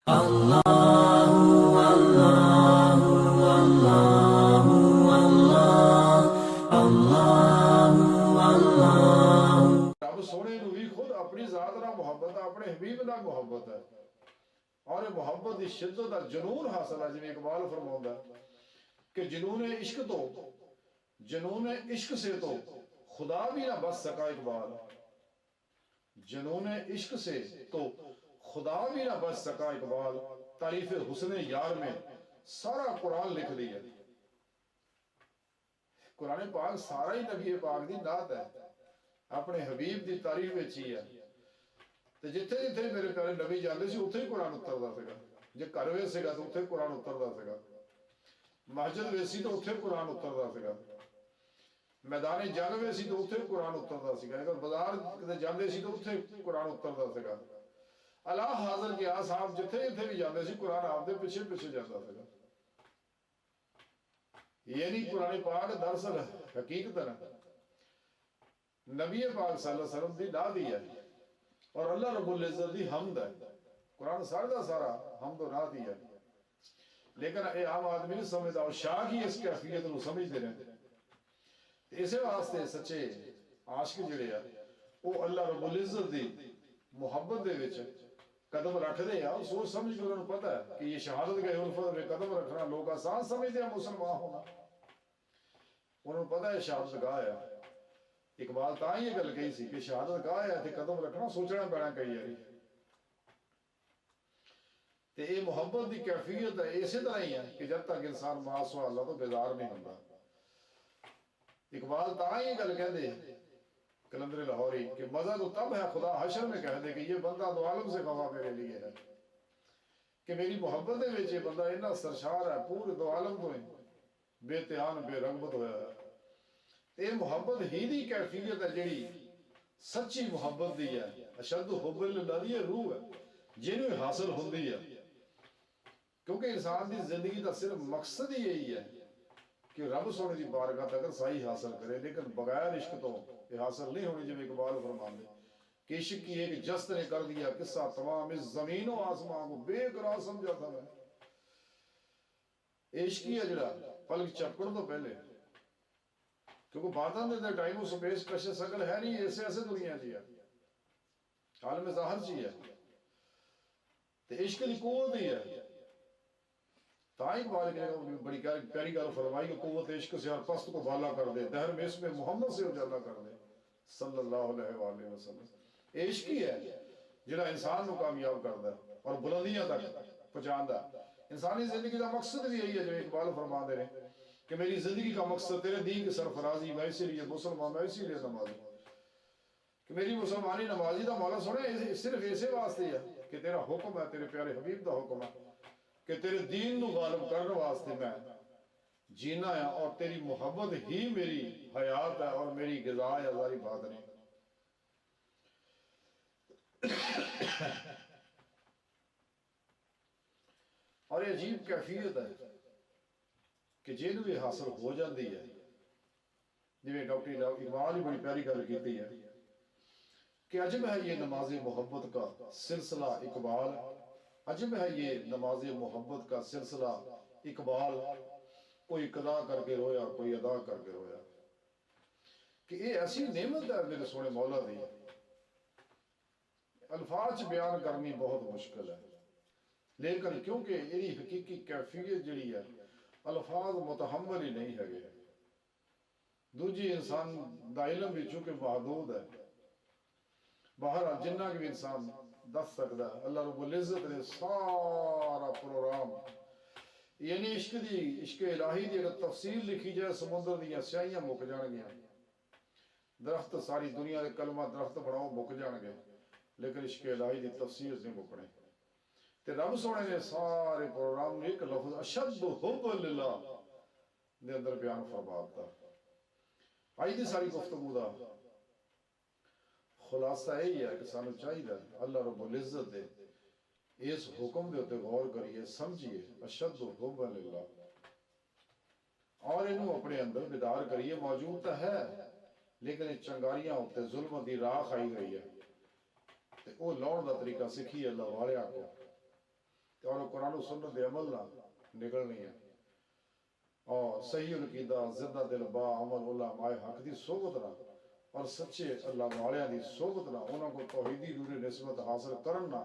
رب سونے نو بھی خود اپنی ذات نال محبت ہے، اپنے حبیب نال محبت ہے، اور محبت کی شدت اور جنون حاصل ہے، جی اقبال فرماؤں کہ جنون عشق تو جنون عشق سے تو خدا بھی نہ بچ سکا اقبال، جنون عشق سے تو خدا بھی نہ بچ سکا اقبال، تعریف حسن یار میں سارا قرآن لکھ دیا۔ قرآن پاک سارا ہی نبی پاک دی نعت ہے، اپنے حبیب دی تعریف وچ ہی ہے، تے جتھے جتھے میرے پیارے نبی جاندے سی اوتھے ہی قرآن اتردا سیگا، جے گھر وچ سیگا تے اوتھے قرآن اتردا سیگا، مسجد وچ سی تے اوتھے قرآن اتردا سیگا، میدان جنگ وچ سی تے اوتھے قرآن اتردا سیگا، اگر بازار کتے جاندے سی تے اوتھے قرآن اتردا سیگا۔ اللہ حاضر کہ صاحب جتھے جتھے بھی جاندے سی قرآن آپ دے پیچھے پیچھے جاندا سیگا۔ یعنی قرآن پاک دراصل حقیقت نبی پاک صلی اللہ علیہ وسلم دی لا دی ہے، اور اللہ رب العزت دی حمد ہے، قرآن سارا دا سارا حمد و نا دی ہے، لیکن اے عام آدمی نہیں سمجھتا، اور شاہ کی اس کیفیت کو سمجھتے رہے، اسے واسطے سچے عاشق جڑے ہیں وہ اللہ رب العزت دی محبت دے وچ قدم رکھ دے ہیں، سوچ سمجھ کے انہوں نے پتہ ہے کہ یہ شہادت کے الفت میں قدم رکھنا لوگ آسان سمجھتے ہیں مسلمان ہونا، انہوں نے پتہ ہے شہادت گاہ ہے۔ اقبال تاں یہ گل کہی سی کہ شہادت گاہ ہے تے قدم رکھنا سوچنا پینا کئی یاری، تے یہ محبت دی کیفیت ہے، اسی طرح ہی ہے کہ جب تک انسان معاصوہ اللہ تو بیدار نہیں ہوتا۔ اقبال تاں یہ گل کہہ دے کلندر لاہوری کہ مزہ تو تب ہے خدا حشر میں کہہ دے کہ یہ بندہ دو عالم سے خفا میرے لیے ہے، کہ میری محبت دے وچ یہ بندہ اتنا سرشار ہے پورے دو عالم تو بے تیان بے رغبت ہویا ہے۔ یہ محبت ہی دی کیفیت ہے جڑی سچی محبت دی ہے، اشد حب اللہ دی روح ہے جنوں حاصل ہوندی ہے، کیونکہ انسان دی زندگی دا صرف مقصد ہی یہی ہے کہ رب سونے دی بارگاہ تک رسائی حاصل کرے، لیکن بغیر عشق تو یہ حاصل نہیں ہونی، جو اقبال فرماندے کہ عشق کی ایک جست نے کر دیا قصہ تمام، اس زمین و آسمان کو بے قرار سمجھا تھا میں۔ عشق ہی ہے جڑا پلک چپکن تو پہلے، کیونکہ باطن دے ٹائم و سپیس کشش سکل ہے نہیں، ایسے ایسے دنیا جی ہے، عالم ظاہر جی ہے، تے عشق دی قوت ہی ہے، تائیں اقبال کے بڑی پیاری گل فرمائی کہ قوت عشق سے ہر پست کو بالا کر دے، دہر میں اس میں محمد سے اجالا کر دے صلی اللہ علیہ وآلہ وسلم۔ عشق ہی ہے جڑا انسان کو کامیاب کردا ہے اور بلندیاں تک پہنچاندا ہے۔ انسانی زندگی کا مقصد بھی یہی ہے جو اقبال فرما دے رہے کہ میری زندگی کا مقصد تیرے دین کی سرفرازی، میں اسی لیے مسلمان، میں اسی لیے نمازی، کہ میری مسلمانی نمازی دا مولا سنے صرف اسے واسطے ہے کہ تیرا حکم ہے، تیرے پیارے حبیب دا حکم ہے کہ تیرے دین نو غالب کرنے واسطے میں جینا ہے، اور تیری محبت ہی میری حیات ہے اور میری غذا ہے، ہزاری بات نہیں۔ اور یہ عجیب کیفیت ہے کہ جن بھی حاصل ہو جاندی ہے، جی ڈاکٹر اقبال ہی بڑی پیاری گل کیتی ہے کہ عجب ہے یہ نماز محبت کا سلسلہ اقبال، عجب ہے یہ نماز محبت کا سلسلہ اقبال، کوئی قضا کر کے رویا کوئی ادا کر کے رویا، کہ یہ ایسی نعمت ہے میرے سونے مولا دی، الفاظ بیان کرنی بہت مشکل ہے، لیکن کیونکہ یہ حقیقی کیفیت جڑی ہے الفاظ متحمل ہی نہیں ہے گئے، دوجی انسان دا علم بھی چونکہ محدود ہے، بہرحال جنہ بھی انسان دس سکتا ہے، اللہ رب العزت نے سارا پروگرام، یعنی عشق الہی دی اگر تفصیل لکھی جائے سمندر دیا سیاہیاں مک جان گیا، درخت ساری دنیا دے کلمہ درخت بناؤ مک جان گے، لیکن عشق الہی دی تفصیل نہیں مکنے، تے رب سونے نے سارے پروگرام میں ایک لفظ اشد حب للہ دے اندر بیان فرماتا۔ آئی دی ساری گفتگو دا خلاصہ یہی ہے کہ سانو چاہیے اللہ رب العزت دے اس حکم دے ہوتے غور کریے، سمجھیے اشد حب للہ، اور انہوں اپنے اندر بیدار کریے، موجود تو ہے لیکن چنگاریاں ہوتے ظلم دی راہ آئی گئی ہے، تے او لوڑ دا طریقہ سکھی اللہ والے کو، اور قرآن و سنت دے عمل نہ نکلنی ہے اور صحیح القیدہ زندہ دل با عمل علماء حق دی صحبت نہ اور سچے اللہ والیاں دی صحبت نہ انہاں کو توحیدی نور نسبت حاصل کرنا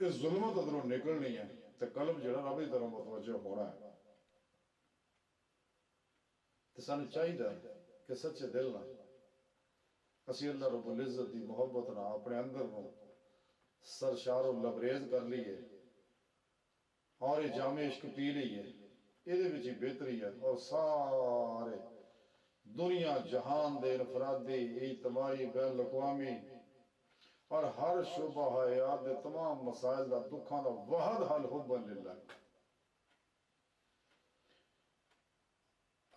اس ظلمت ادھروں نکلنی ہے تے قلب جڑا رب دی طرف متوجہ ہونا ہے تے سانو چاہیے کہ سچے دل نہ اسی اللہ رب العزت دی محبت نہ اپنے اندر نو سرشار و لبریز کر لیے اور یہ جامع عشق پی لیے یہ وچ ہی بہتری ہے اور سارے دنیا جہان دے انفرادی اجتماعی بین الاقوامی اور ہر شعبہ حیات دے تمام مسائل دا دکھاں دا واحد حل حب للہ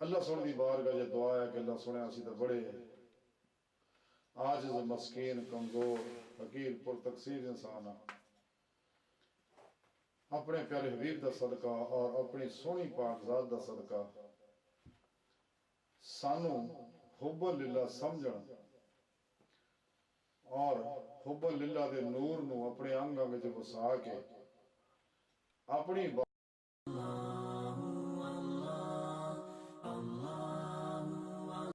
اللہ سن دی بارگاہ یہ دعا ہے کہ اللہ سنے اسی تے بڑے عاجز مسکین کمزور فقیر پر تقصیر انسان اپنے پیارے حبیب دا صدقہ اور اپنی سونی پاک ذات دا صدقہ سانو حب للہ سمجھن اور حب للہ دے نور نو اپنے انگ انگ وچ وسا کے اپنی